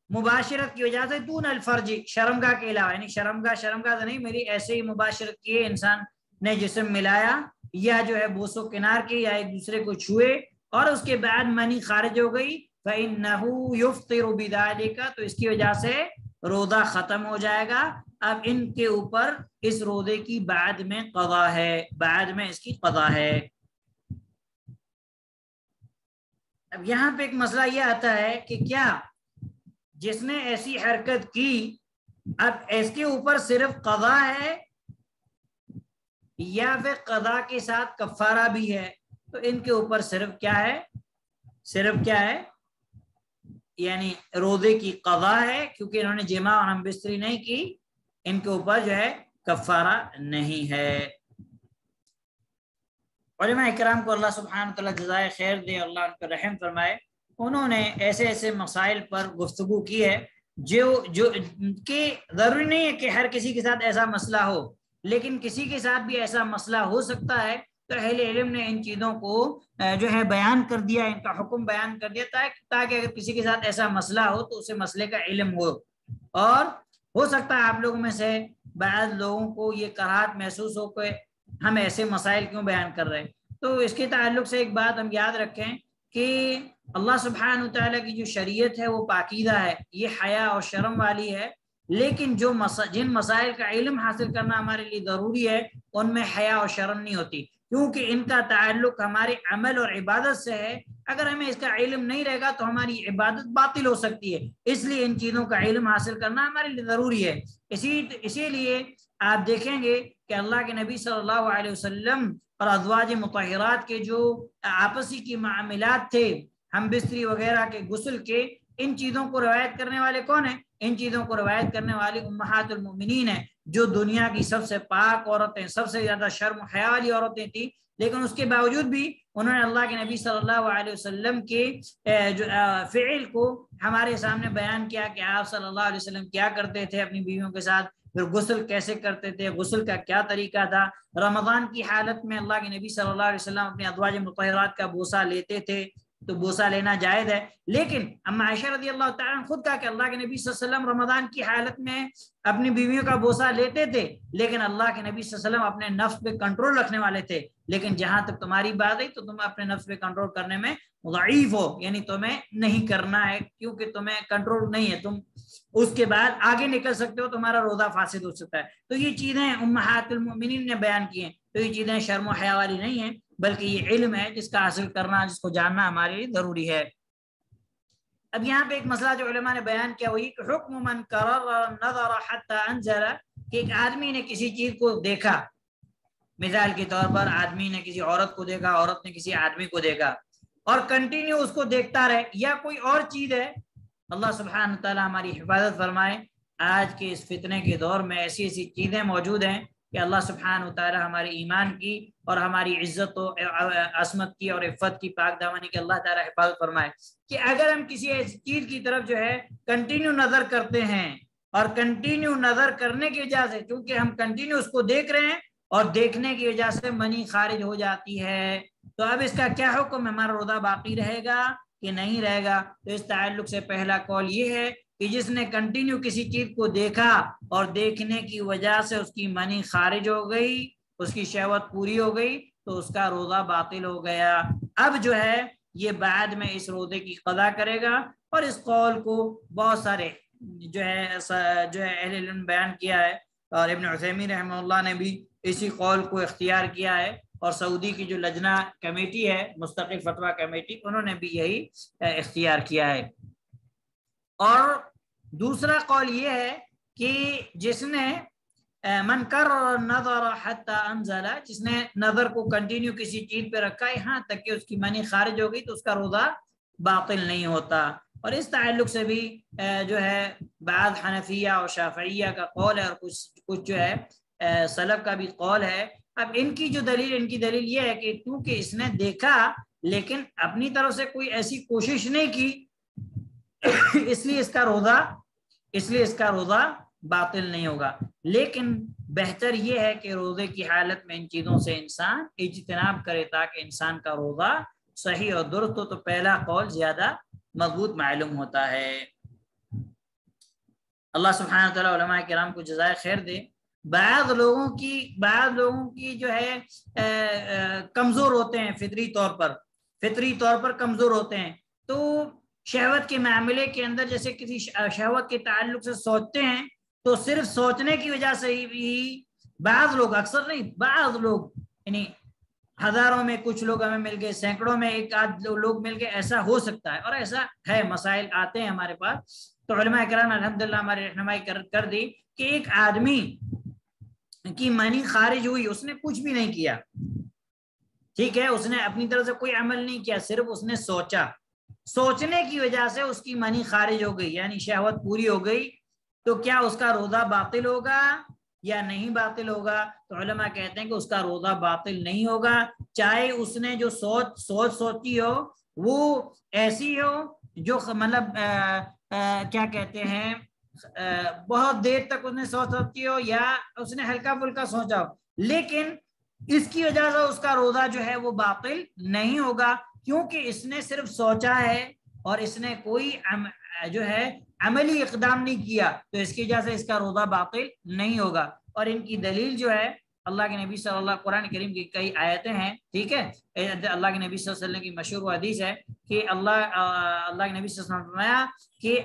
مباشرت کی وجہ سے دون الفرج، شرمگاہ کے علاوہ، یعنی شرمگاہ تو نہیں، میری ایسے ہی مباشرت کیے، انسان نے جسم ملایا یا جو ہے بوس و کنار کی یا ایک دوسرے کو چھوئے اور اس کے بعد منی خارج ہو گئی، فإنه يفطر بذلك، تو اس کی وجہ سے روزہ ختم ہو جائے گا۔ اب ان کے اوپر اس روزے کی بعد میں قضا ہے، بعد میں اس کی قضا ہے۔ اب یہاں پہ ایک مسئلہ یہ آتا ہے کہ کیا جس نے ایسی حرکت کی، اب اس کے اوپر صرف قضا ہے یا پھر قضا کے ساتھ کفارہ بھی ہے؟ تو ان کے اوپر صرف کیا ہے، یعنی روزے کی قضا ہے، کیونکہ انہوں نے جماع اور ہم بستری نہیں کی، ان کے اوپر جو ہے کفارہ نہیں ہے۔ علماء اکرام کو اللہ سبحانہ وتعالیٰ جزائے خیر دے، اللہ ان پر رحم فرمائے، انہوں نے ایسے ایسے مسائل پر گفتگو کی ہے جو کہ ضروری نہیں ہے کہ ہر کسی کے ساتھ ایسا مسئلہ ہو، لیکن کسی کے ساتھ بھی ایسا مسئلہ ہو سکتا ہے، تو اہل علم نے ان چیزوں کو جو ہے بیان کر دیا، ان کا حکم بیان کر دیا تاکہ اگر کسی کے ساتھ ایسا مسئلہ ہو تو اسے مسئلے کا علم ہو۔ اور ہو سکتا ہے آپ لوگوں میں سے بعض لوگوں کو یہ کراہت محسوس ہو کہ ہم ایسے مسائل کیوں بیان کر رہے ہیں، تو اس کے تعلق سے ایک بات ہم یاد رکھیں کہ اللہ سبحانہ وتعالیٰ کی جو شریعت ہے وہ پاکیزہ ہے، یہ حیا اور شرم والی ہے، لیکن جن مسائل کا علم حاصل کرنا ہمارے لیے ضروری ہے ان میں حیا اور شرم نہیں ہوتی، کیونکہ ان کا تعلق ہمارے عمل اور عبادت سے ہے۔ اگر ہمیں اس کا علم نہیں رہے گا تو ہماری عبادت باطل ہو سکتی ہے، اس لیے ان چیزوں کا علم حاصل کرنا ہمارے لیے ضروری ہے۔ اسی لیے آپ دیکھیں گے کہ اللہ کے نبی صلی اللہ علیہ وسلم اور ازواج مطہرات کے جو آپسی کی معاملات تھے، ہم بستری وغیرہ کے، غسل کے، ان چیزوں کو روایت کرنے والے کون ہیں؟ ان چیزوں کو روایت کرنے والی امہات المؤمنین ہیں، جو دنیا کی سب سے پاک عورتیں، سب سے زیادہ شرم و حیا والی عورتیں تھیں، لیکن اس کے باوجود بھی انہوں نے اللہ کے نبی صلی اللہ علیہ وسلم کے جو فعل کو ہمارے سامنے بیان کیا کہ آپ صلی اللہ علیہ وسلم کیا کرتے تھے اپنی بیویوں کے ساتھ، پھر غسل کیسے کرتے تھے، غسل کا کیا طریقہ تھا، رمضان کی حالت میں اللہ کے نبی صلی اللہ علیہ وسلم اپنے ازواج مطہرات کا بوسہ لیتے تھے، تو بوسہ لینا جائز ہے، لیکن اما عائشہ رضی اللہ تعالیٰ عنہ خود کہا کہ اللہ کے نبی صلی اللہ علیہ وسلم رمضان کی حالت میں اپنی بیویوں کا بوسہ لیتے تھے، لیکن اللہ کے نبی صلی اللہ علیہ وسلم اپنے نفس پہ کنٹرول رکھنے والے تھے، لیکن جہاں تک تمہاری بات ہے تو تم اپنے نفس پہ کنٹرول کرنے میں ضعیف ہو، یعنی تمہیں نہیں کرنا ہے، کیونکہ تمہیں کنٹرول نہیں ہے، تم اس کے بعد آگے نکل سکتے ہو، تمہارا روزہ فاسد ہو سکتا ہے۔ تو یہ چیزیں امہات المؤمنین نے بیان کی ہیں، تو یہ چیزیں شرم و حیا والی نہیں ہیں، بلکہ یہ علم ہے جس کا حاصل کرنا، جس کو جاننا ہمارے لیے ضروری ہے۔ اب یہاں پہ ایک مسئلہ جو علماء نے بیان کیا وہی کہ حکم من قرر نظر حتی انزل، کہ ایک آدمی نے کسی چیز کو دیکھا، مثال کے طور پر آدمی نے کسی عورت کو دیکھا، عورت نے کسی آدمی کو دیکھا، اور کنٹینیو اس کو دیکھتا رہے، یا کوئی اور چیز ہے، اللہ سبحانہ تعالیٰ ہماری حفاظت فرمائے، آج کے اس فتنے کے دور میں ایسی ایسی چیزیں موجود ہیں کہ اللہ سبحانہ و تعالی ہمارے ایمان کی اور ہماری عزت و عصمت کی اور عفت کی پاک دامنی کی اللہ تعالی حفاظت فرمائے کہ اگر ہم کسی ایسی چیز کی طرف جو ہے کنٹینیو نظر کرتے ہیں اور کنٹینیو نظر کرنے کی وجہ سے چونکہ ہم کنٹینیو اس کو دیکھ رہے ہیں اور دیکھنے کی وجہ سے منی خارج ہو جاتی ہے، تو اب اس کا کیا حکم؟ ہمارا روزہ باقی رہے گا کہ نہیں رہے گا؟ تو اس تعلق سے پہلا قول یہ ہے کہ جس نے کنٹینیو کسی چیز کو دیکھا اور دیکھنے کی وجہ سے اس کی منی خارج ہو گئی، اس کی شہوت پوری ہو گئی، تو اس کا روزہ باطل ہو گیا۔ اب جو ہے یہ بعد میں اس روزے کی قضا کرے گا، اور اس قول کو بہت سارے جو ہے اہل علم بیان کیا ہے، اور ابن عثیمین رحمہ اللہ نے بھی اسی قول کو اختیار کیا ہے، اور سعودی کی جو لجنہ کمیٹی ہے مستقل فتویٰ کمیٹی، انہوں نے بھی یہی اختیار کیا ہے۔ اور دوسرا قول یہ ہے کہ جس نے من کرر نظر حتی انزل، جس نے نظر کو کنٹینیو کسی چیز پہ رکھا ہے یہاں تک کہ اس کی منی خارج ہو گئی، تو اس کا روزہ باطل نہیں ہوتا۔ اور اس تعلق سے بھی جو ہے بعض حنفیہ اور شافعیہ کا قول ہے، اور کچھ جو ہے سلف کا بھی قول ہے۔ اب ان کی دلیل یہ ہے کہ کیونکہ اس نے دیکھا لیکن اپنی طرف سے کوئی ایسی کوشش نہیں کی، اس لیے اس کا روزہ باطل نہیں ہوگا۔ لیکن بہتر یہ ہے کہ روزے کی حالت میں ان چیزوں سے انسان اجتناب کرے تاکہ انسان کا روزہ صحیح اور درست ہو، تو پہلا قول زیادہ مضبوط معلوم ہوتا ہے۔ اللہ سبحانہ وتعالی علماء کرام کو جزائے خیر دے۔ بعض لوگوں کی جو ہے کمزور ہوتے ہیں، فطری طور پر کمزور ہوتے ہیں، تو شہوت کے معاملے کے اندر جیسے کسی شہوت کے تعلق سے سوچتے ہیں، تو صرف سوچنے کی وجہ سے ہی بعض لوگ، اکثر نہیں، بعض لوگ، یعنی ہزاروں میں کچھ لوگ ہمیں مل گئے، سینکڑوں میں ایک آدھ لوگ مل گئے، ایسا ہو سکتا ہے، اور ایسا ہے، مسائل آتے ہیں ہمارے پاس۔ تو علماء کرام الحمدللہ ہماری رہنمائی کر دی کہ ایک آدمی کی منی خارج ہوئی، اس نے کچھ بھی نہیں کیا، ٹھیک ہے، اس نے اپنی طرف سے کوئی عمل نہیں کیا، صرف اس نے سوچنے کی وجہ سے اس کی منی خارج ہو گئی، یعنی شہوت پوری ہو گئی، تو کیا اس کا روزہ باطل ہوگا یا نہیں باطل ہوگا؟ تو علماء کہتے ہیں کہ اس کا روزہ باطل نہیں ہوگا، چاہے اس نے جو سوچی ہو وہ ایسی ہو جو مطلب کیا کہتے ہیں بہت دیر تک اس نے سوچی ہو، یا اس نے ہلکا پھلکا سوچا ہو، لیکن اس کی وجہ سے اس کا روزہ جو ہے وہ باطل نہیں ہوگا، کیونکہ اس نے صرف سوچا ہے اور اس نے کوئی جو ہے عملی اقدام نہیں کیا، تو اس کی وجہ سے اس کا روزہ باطل نہیں ہوگا۔ اور ان کی دلیل جو ہے اللہ کے نبی صلی اللہ قرآن کریم کی کئی آیتیں ہیں، ٹھیک ہے، اللہ کے نبی صلی اللہ علیہ وسلم کی مشہور حدیث ہے کہ اللہ کے نبی صلی اللہ علیہ وسلم نے فرمایا کہ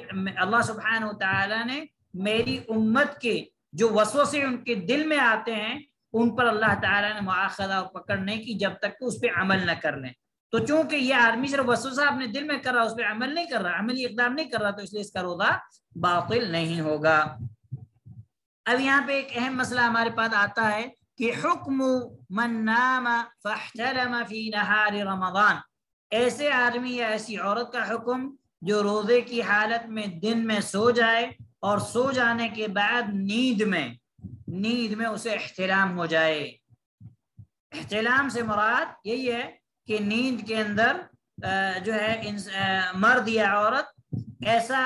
اللہ سبحانہ وتعالی نے میری امت کے جو وسوسے ان کے دل میں آتے ہیں ان پر اللہ تعالیٰ نے مؤاخذہ اور پکڑ نہیں کی جب تک کہ اس پہ عمل نہ کر لیں۔ تو چونکہ یہ آدمی صرف وسوسہ اپنے دل میں کر رہا، اس پہ عمل نہیں کر رہا، عملی اقدام نہیں کر رہا، تو اس لیے اس کا روزہ باطل نہیں ہوگا۔ اب یہاں پہ ایک اہم مسئلہ ہمارے پاس آتا ہے کہ حکم من نام فاحتلم فی نہار رمضان، ایسے آدمی یا ایسی عورت کا حکم جو روزے کی حالت میں دن میں سو جائے اور سو جانے کے بعد نیند میں اسے احتلام ہو جائے۔ احتلام سے مراد یہی ہے کہ نیند کے اندر جو ہے مرد یا عورت ایسا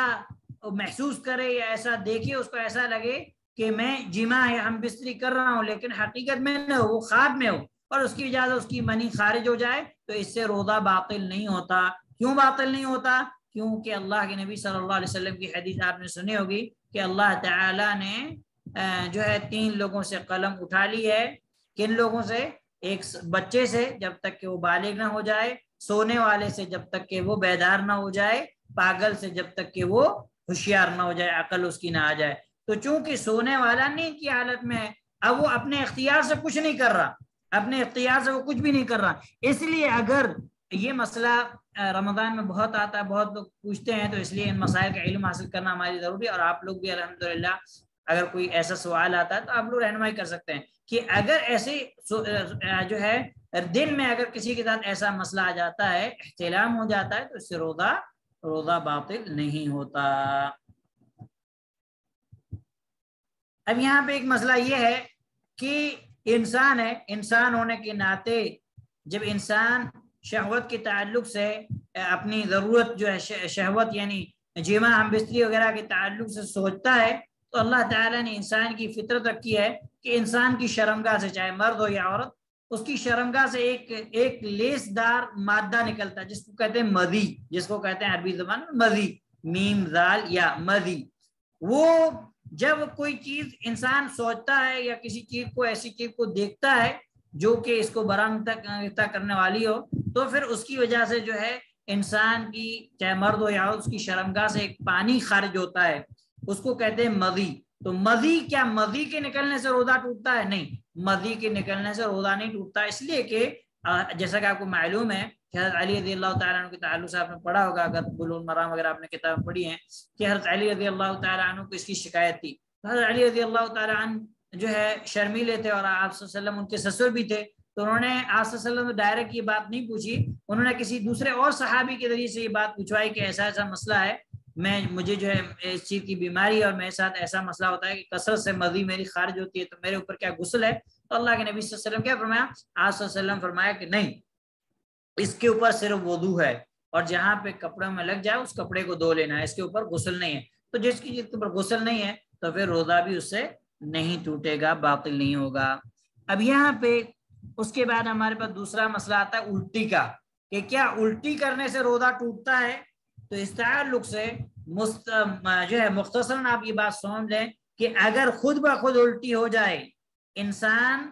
محسوس کرے یا ایسا دیکھے، اس کو ایسا لگے کہ میں جماع یا ہم بستری کر رہا ہوں، لیکن حقیقت میں نہ ہو، وہ خواب میں ہو، اور اس کی وجہ سے اس کی منی خارج ہو جائے، تو اس سے روزہ باطل نہیں ہوتا۔ کیوں باطل نہیں ہوتا؟ کیونکہ اللہ کے نبی صلی اللہ علیہ وسلم کی حدیث آپ نے سنی ہوگی کہ اللہ تعالیٰ نے جو ہے 3 لوگوں سے قلم اٹھا لی ہے۔ کن لوگوں سے؟ ایک بچے سے جب تک کہ وہ بالغ نہ ہو جائے، سونے والے سے جب تک کہ وہ بیدار نہ ہو جائے، پاگل سے جب تک کہ وہ ہوشیار نہ ہو جائے، عقل اس کی نہ آ جائے۔ تو چونکہ سونے والا نیند کی حالت میں ہے، اب وہ اپنے اختیار سے کچھ نہیں کر رہا، اپنے اختیار سے وہ کچھ بھی نہیں کر رہا۔ اس لیے اگر یہ مسئلہ رمضان میں بہت آتا ہے، بہت لوگ پوچھتے ہیں، تو اس لیے ان مسائل کا علم حاصل کرنا ہماری ضروری ہے، اور آپ لوگ بھی الحمدللہ اگر کوئی ایسا سوال آتا ہے تو آپ لوگ رہنمائی کر سکتے ہیں کہ اگر ایسے جو ہے دن میں اگر کسی کے ساتھ ایسا مسئلہ آ جاتا ہے، احتلام ہو جاتا ہے، تو اس سے روزہ باطل نہیں ہوتا۔ اب یہاں پہ ایک مسئلہ یہ ہے کہ انسان ہے، انسان ہونے کے ناطے جب انسان شہوت کے تعلق سے اپنی ضرورت جو ہے شہوت یعنی جماع ہم بستری وغیرہ کے تعلق سے سوچتا ہے تو اللہ تعالیٰ نے انسان کی فطرت رکھی ہے کہ انسان کی شرمگاہ سے چاہے مرد ہو یا عورت اس کی شرمگاہ سے ایک لیس دار مادہ نکلتا ہے جس کو کہتے ہیں مدی، جس کو کہتے ہیں عربی زبان میں مدی، میم ذال یا مدی۔ وہ جب کوئی چیز انسان سوچتا ہے یا کسی چیز کو ایسی چیز کو دیکھتا ہے جو کہ اس کو برآمدہ کرنے والی ہو تو پھر اس کی وجہ سے جو ہے انسان کی چاہے مرد ہو یا اس کی شرمگاہ سے ایک پانی خارج ہوتا ہے، اس کو کہتے ہیں مدی۔ تو مدی کیا مدی کے نکلنے سے روزہ ٹوٹتا ہے؟ نہیں، مدی کے نکلنے سے روزہ نہیں ٹوٹتا، اس لیے کہ جیسا کہ آپ کو معلوم ہے کہ حضرت علی رضی اللہ تعالیٰ عنہ کے تعلق سے آپ نے پڑھا ہوگا، اگر بلوغ المرام وغیرہ آپ نے کتاب پڑھی ہیں، کہ حضرت علی رضی اللہ تعالیٰ عنہ کو اس کی شکایت تھی۔ حضرت علی رضی اللہ تعالیٰ عنہ جو ہے شرمیلے تھے اور آپ صلی اللہ علیہ وسلم ان کے سسر بھی تھے، تو انہوں نے آپ صلی اللہ علیہ وسلم ڈائریکٹ یہ بات نہیں پوچھی، انہوں نے کسی دوسرے اور صحابی کے ذریعے سے یہ بات پوچھوائی کہ ایسا ایسا مسئلہ ہے، مجھے جو ہے اس چیز کی بیماری ہے اور میرے ساتھ ایسا مسئلہ ہوتا ہے کہ کثرت سے مدی میری خارج ہوتی ہے، تو میرے اوپر کیا غسل ہے؟ تو اللہ کے نبی صلی اللہ علیہ وسلم کیا فرمایا؟ آپ صلی اللہ علیہ وسلم فرمایا کہ نہیں، اس کے اوپر صرف وضو ہے اور جہاں پہ کپڑوں میں لگ جائے اس کپڑے کو دھو لینا ہے، اس کے اوپر غسل نہیں ہے۔ تو جس کی کے اوپر غسل نہیں ہے تو پھر روزہ بھی اس سے نہیں ٹوٹے گا، باطل نہیں ہوگا۔ اب یہاں پہ اس کے بعد ہمارے پاس دوسرا مسئلہ آتا ہے الٹی کا، کہ کیا الٹی کرنے سے روزہ ٹوٹتا ہے؟ تو اس تعلق سے جو ہے مختصراً آپ یہ بات سمجھ لیں کہ اگر خود بخود الٹی ہو جائے، انسان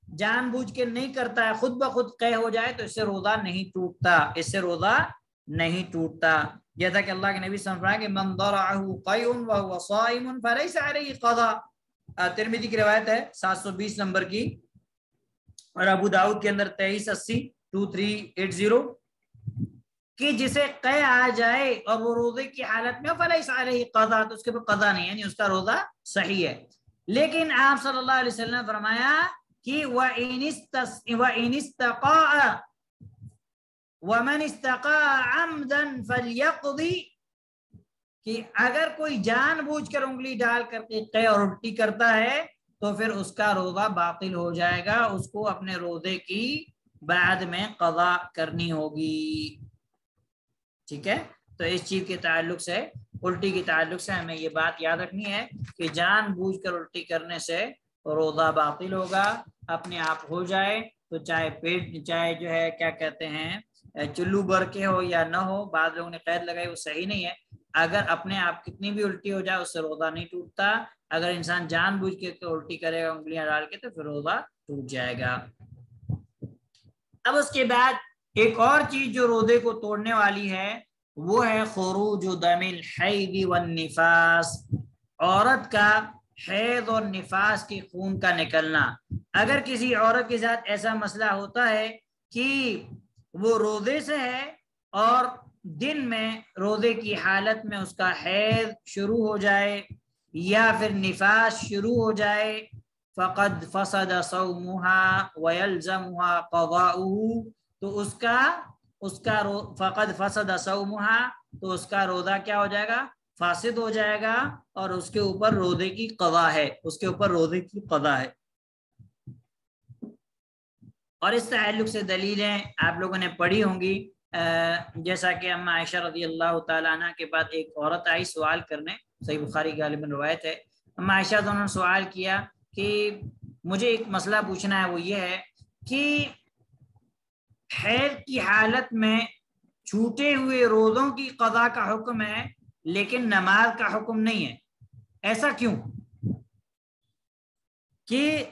جان بوجھ کے نہیں کرتا ہے، خود بخود قے ہو جائے تو اس سے روزہ نہیں ٹوٹتا، اس سے روزہ نہیں ٹوٹتا۔ جیسا کہ اللہ کے نبی صلی اللہ علیہ وسلم کہ من ضرعه قيء وهو صائم فليس عليه قضاء، ترمذی کی روایت ہے 720 نمبر کی، اور ابو داؤد کے اندر 2380 کہ جسے قے آ جائے اور وہ روزے کی حالت میں فلیس علیہ قضا، تو اس کے اوپر قضا نہیں، یعنی اس کا روزہ صحیح ہے۔ لیکن آپ صلی اللہ علیہ وسلم نے فرمایا کہ وَإِنِ اسْتَقَاءَ وَمَنِ اسْتَقَاءَ عَمْدًا فَلْيَقْضِ، کہ اگر کوئی جان بوجھ کر انگلی ڈال کر کے قے اور الٹی کرتا ہے تو پھر اس کا روزہ باطل ہو جائے گا، اس کو اپنے روزے کی بعد میں قضا کرنی ہوگی۔ ٹھیک ہے، تو اس چیز کے تعلق سے الٹی کے تعلق سے ہمیں یہ بات یاد رکھنی ہے کہ جان بوجھ کر الٹی کرنے سے روزہ باطل ہوگا، اپنے آپ ہو جائے تو چاہے پیٹ چاہے جو ہے کیا کہتے ہیں چلو بھر کے ہو یا نہ ہو، بعض لوگوں نے قید لگائی وہ صحیح نہیں ہے، اگر اپنے آپ کتنی بھی الٹی ہو جائے اس سے روزہ نہیں ٹوٹتا، اگر انسان جان بوجھ کے الٹی کرے گا انگلیاں ڈال کے تو پھر روزہ ٹوٹ جائے گا۔ اب اس کے بعد ایک اور چیز جو روزے کو توڑنے والی ہے وہ ہے خروج دم الحیض والنفاس، عورت کا حیض اور نفاس کی خون کا نکلنا۔ اگر کسی عورت کے ساتھ ایسا مسئلہ ہوتا ہے کہ وہ روزے سے ہے اور دن میں روزے کی حالت میں اس کا حیض شروع ہو جائے یا پھر نفاس شروع ہو جائے، فقد فسد صومها ويلزمها قضاؤه، تو اس کا فقد فسد صومها، تو اس کا روزہ کیا ہو جائے گا؟ فاسد ہو جائے گا، اور اس کے اوپر روزے کی قضا ہے، اس کے اوپر روزے کی قضا ہے۔ اور اس تعلق سے دلیلیں آپ لوگوں نے پڑھی ہوں گی، جیسا کہ اما عائشہ رضی اللہ تعالیٰ عنہ کے بعد ایک عورت آئی سوال کرنے، صحیح بخاری غالباً روایت ہے، اما عائشہ دونوں نے سوال کیا کہ مجھے ایک مسئلہ پوچھنا ہے، وہ یہ ہے کہ حیض کی حالت میں چھوٹے ہوئے روزوں کی قضا کا حکم ہے لیکن نماز کا حکم نہیں ہے، ایسا کیوں؟ کہ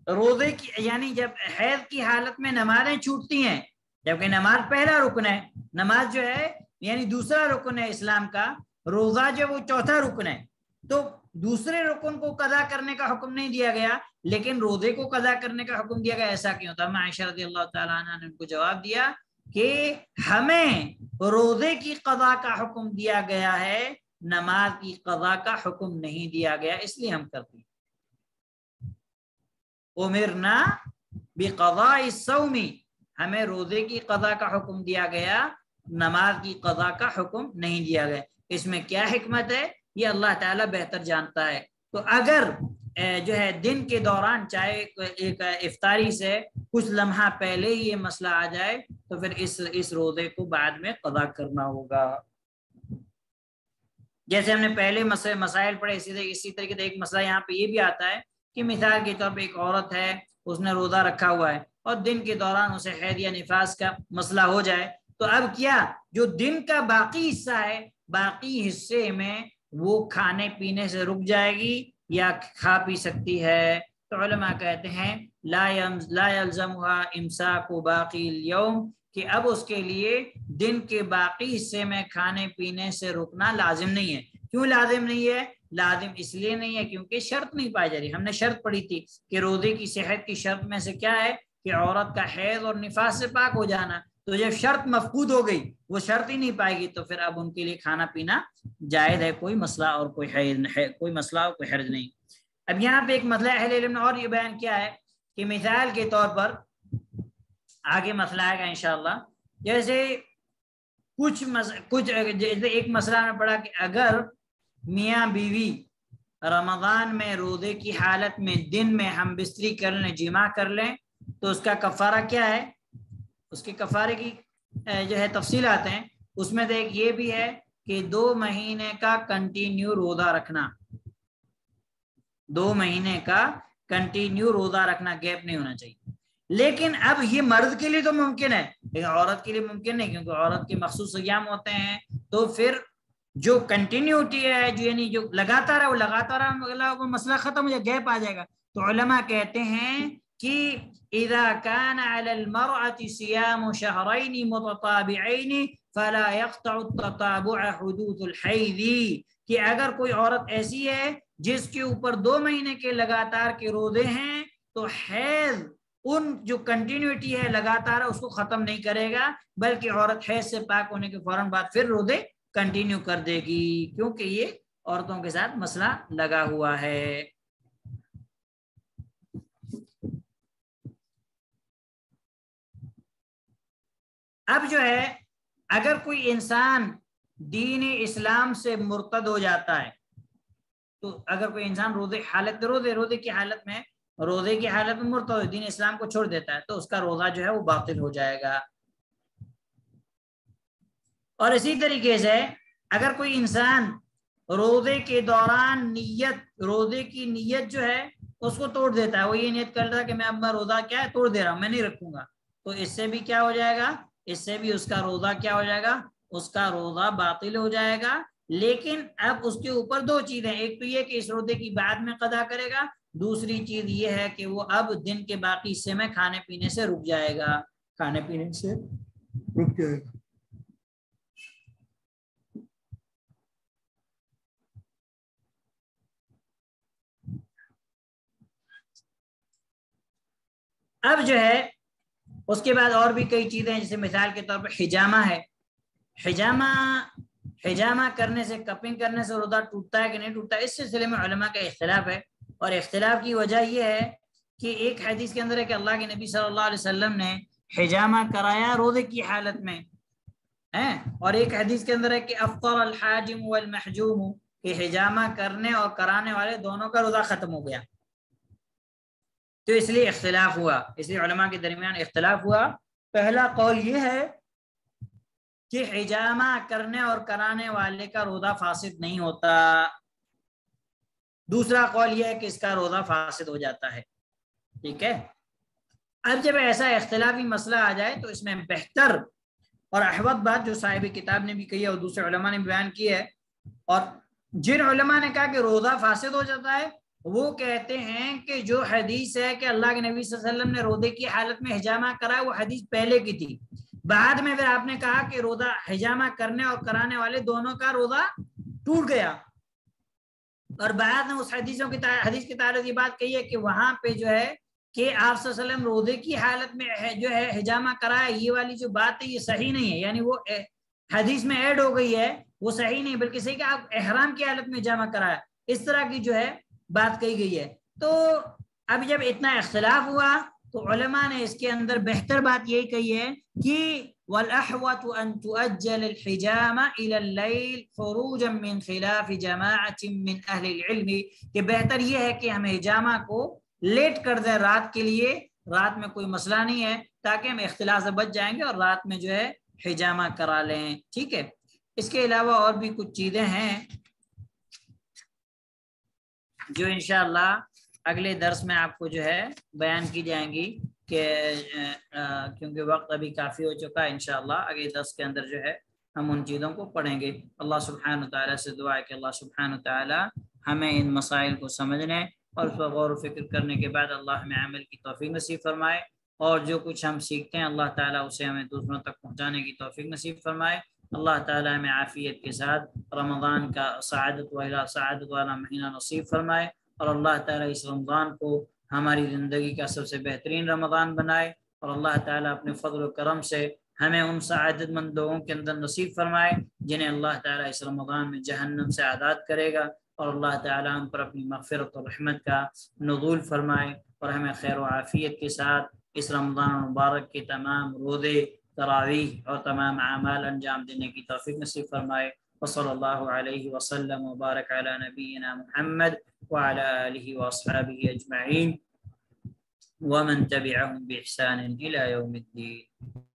روزے کی یعنی جب حیض کی حالت میں نمازیں چھوٹتی ہیں، جبکہ نماز پہلا رکن ہے، نماز جو ہے یعنی دوسرا رکن ہے اسلام کا، روزہ جو وہ چوتھا رکن ہے، تو دوسرے رکن کو قضا کرنے کا حکم نہیں دیا گیا لیکن روزے کو قضا کرنے کا حکم دیا گیا، ایسا کیوں؟ تھا عائشہ رضی اللہ تعالیٰ عنہ نے ان کو جواب دیا کہ ہمیں روزے کی قضا کا حکم دیا گیا ہے، نماز کی قضا کا حکم نہیں دیا گیا، اس لیے ہم کرتے ہیں۔ امرنا بقضاء الصوم، ہمیں روزے کی قضا کا حکم دیا گیا، نماز کی قضا کا حکم نہیں دیا گیا۔ اس میں کیا حکمت ہے یہ اللہ تعالیٰ بہتر جانتا ہے۔ تو اگر جو ہے دن کے دوران چاہے ایک افطاری سے کچھ لمحہ پہلے ہی یہ مسئلہ آ جائے تو پھر اس روزے کو بعد میں قضا کرنا ہوگا. جیسے ہم نے پہلے مسائل پڑھے اسی طریقے سے ایک مسئلہ یہاں پہ یہ بھی آتا ہے کہ مثال کے طور پہ ایک عورت ہے, اس نے روزہ رکھا ہوا ہے اور دن کے دوران اسے حیض یا نفاس کا مسئلہ ہو جائے تو اب کیا جو دن کا باقی حصہ ہے باقی حصے میں وہ کھانے پینے سے رک جائے گی یا کھا پی سکتی ہے؟ تو علماء کہتے ہیں لا يلزمها امساک باقی اليوم, کہ اب اس کے لیے دن کے باقی حصے میں کھانے پینے سے رکنا لازم نہیں ہے. کیوں لازم نہیں ہے؟ لازم اس لیے نہیں ہے کیونکہ شرط نہیں پائی جا رہی. ہم نے شرط پڑھی تھی کہ روزے کی صحت کی شرط میں سے کیا ہے کہ عورت کا حیض اور نفاس سے پاک ہو جانا. تو جب شرط مفقود ہو گئی, وہ شرط ہی نہیں پائے گی, تو پھر اب ان کے لیے کھانا پینا جائز ہے, کوئی مسئلہ اور کوئی مسئلہ اور کوئی حرج نہیں. اب یہاں پہ ایک مسئلہ اہل علم نے اور یہ بیان کیا ہے کہ مثال کے طور پر آگے مسئلہ آئے گا انشاءاللہ, جیسے جیسے ایک مسئلہ میں پڑھا کہ اگر میاں بیوی رمضان میں روزے کی حالت میں دن میں ہم بستری کر لیں, جماع کر لیں, تو اس کا کفارہ کیا ہے؟ اس کے کفارے کی جو ہے تفصیلات ہیں. اس میں سے ایک یہ بھی ہے کہ 2 مہینے کا کنٹینیو روزہ رکھنا, 2 مہینے کا کنٹینیو روزہ رکھنا, گیپ نہیں ہونا چاہیے. لیکن اب یہ مرد کے لیے تو ممکن ہے لیکن عورت کے لیے ممکن نہیں, کیونکہ عورت کے مخصوص ایام ہوتے ہیں. تو پھر جو کنٹینیوٹی ہے جو یعنی جو لگاتار ہے وہ لگاتار وہ مسئلہ ختم ہو جائے, گیپ آ جائے گا. تو علماء کہتے ہیں کہ اذا كان على المرأة صيام شهرين متتابعين فلا يقطع التتابع حدوث الحيض, کہ اگر کوئی عورت ایسی ہے جس کے اوپر 2 مہینے کے لگاتار کے روزے ہیں تو حیض ان جو کنٹینیوٹی ہے لگاتار اس کو ختم نہیں کرے گا, بلکہ عورت حیض سے پاک ہونے کے فوراً بعد پھر روزے کنٹینیو کر دے گی, کیونکہ یہ عورتوں کے ساتھ مسئلہ لگا ہوا ہے. اب جو ہے اگر کوئی انسان دین اسلام سے مرتد ہو جاتا ہے, تو اگر کوئی انسان روزے کی حالت میں مرتد ہو, دین اسلام کو چھوڑ دیتا ہے, تو اس کا روزہ جو ہے وہ باطل ہو جائے گا. اور اسی طریقے سے اگر کوئی انسان روزے کے دوران روزے کی نیت جو ہے اس کو توڑ دیتا ہے, وہ یہ نیت کر رہا ہے کہ میں اب روزہ کیا ہے توڑ دے رہا ہوں, میں نہیں رکھوں گا, تو اس سے بھی کیا ہو جائے گا, اس سے بھی اس کا روزہ کیا ہو جائے گا, اس کا روزہ باطل ہو جائے گا. لیکن اب اس کے اوپر 2 چیزیں, ایک تو یہ کہ اس روزے کی بعد میں قضا کرے گا, دوسری چیز یہ ہے کہ وہ اب دن کے باقی حصے میں کھانے پینے سے رک جائے گا. اب جو ہے اس کے بعد اور بھی کئی چیزیں ہیں, جیسے مثال کے طور پر حجامہ ہے. حجامہ کرنے سے, کپنگ کرنے سے روزہ ٹوٹتا ہے کہ نہیں ٹوٹتا, اس سلسلے میں علماء کا اختلاف ہے. اور اختلاف کی وجہ یہ ہے کہ ایک حدیث کے اندر ہے کہ اللہ کے نبی صلی اللہ علیہ وسلم نے حجامہ کرایا روزے کی حالت میں, اور ایک حدیث کے اندر ہے کہ افطر الحاجم والمحجوم, کہ حجامہ کرنے اور کرانے والے دونوں کا روزہ ختم ہو گیا. تو اس لیے اختلاف ہوا, اس لیے علماء کے درمیان اختلاف ہوا. پہلا قول یہ ہے کہ حجامہ کرنے اور کرانے والے کا روزہ فاسد نہیں ہوتا. دوسرا قول یہ ہے کہ اس کا روزہ فاسد ہو جاتا ہے. ٹھیک ہے, اب جب ایسا اختلافی مسئلہ آ جائے تو اس میں بہتر اور احوط بات جو صاحب کتاب نے بھی کہی ہے اور دوسرے علماء نے بیان کی ہے, اور جن علماء نے کہا کہ روزہ فاسد ہو جاتا ہے وہ کہتے ہیں کہ جو حدیث ہے کہ اللہ کے نبی صلی اللہ علیہ وسلم نے روزے کی حالت میں حجامہ کرا, وہ حدیث پہلے کی تھی. بعد میں پھر آپ نے کہا کہ روزہ حجامہ کرنے اور کرانے والے دونوں کا روزہ ٹوٹ گیا, اور بعد میں اس حدیث کی تعریف یہ بات کہی ہے کہ وہاں پہ جو ہے کہ آپ صلی اللہ علیہ وسلم روزے کی حالت میں جو ہے حجامہ کرایا, یہ والی جو بات ہے یہ صحیح نہیں ہے, یعنی وہ حدیث میں ایڈ ہو گئی ہے, وہ صحیح نہیں, بلکہ صحیح کہ آپ احرام کی حالت میں حجامہ کرایا, اس طرح کی جو ہے بات کہی گئی ہے. تو اب جب اتنا اختلاف ہوا تو علماء نے اس کے اندر بہتر بات یہی کہی ہے کہ والأحوط أن تؤجل الحجامة إلى الليل خروجا من خلاف جماعة من أهل العلم کہ بہتر یہ ہے کہ ہم حجامہ کو لیٹ کر دیں رات کے لیے، رات میں کوئی مسئلہ نہیں ہے، تاکہ ہم اختلاف سے بچ جائیں گے اور رات میں جو ہے حجامہ کرا لیں، ٹھیک ہے۔ اس کے علاوہ اور بھی کچھ چیزیں ہیں جو انشاءاللہ اگلے درس میں آپ کو جو ہے بیان کی جائیں گی، کہ کیونکہ وقت ابھی کافی ہو چکا ہے، انشاءاللہ اگلے درس کے اندر جو ہے ہم ان چیزوں کو پڑھیں گے۔ اللہ سبحانہ وتعالی سے دعا ہے کہ اللہ سبحانہ وتعالی ہمیں ان مسائل کو سمجھنے اور اس پر غور و فکر کرنے کے بعد اللہ ہمیں عمل کی توفیق نصیب فرمائے، اور جو کچھ ہم سیکھتے ہیں اللہ تعالیٰ اسے ہمیں دوسروں تک پہنچانے کی توفیق نصیب فرمائے۔ اللہ تعالیٰ ہمیں عافیت کے ساتھ رمضان کا سعادت والا مہینہ نصیب فرمائے، اور اللہ تعالیٰ اس رمضان کو ہماری زندگی کا سب سے بہترین رمضان بنائے، اور اللہ تعالیٰ اپنے فضل و کرم سے ہمیں ان سعادت مند لوگوں کے اندر نصیب فرمائے جنہیں اللہ تعالیٰ اس رمضان میں جہنم سے آزاد کرے گا، اور اللہ تعالیٰ ہم پر اپنی مغفرت و رحمت کا نزول فرمائے، اور ہمیں خیر و عافیت کے ساتھ اس رمضان مبارک کے تمام روزے، تراویح اور تمام اعمال انجام دینے کی توفیق نصیب فرمائے۔ وصلی اللہ علیہ وسلم وبارک علی نبینا محمد وعلى آله وأصحابه أجمعين ومن تبعهم بإحسان إلى يوم الدين۔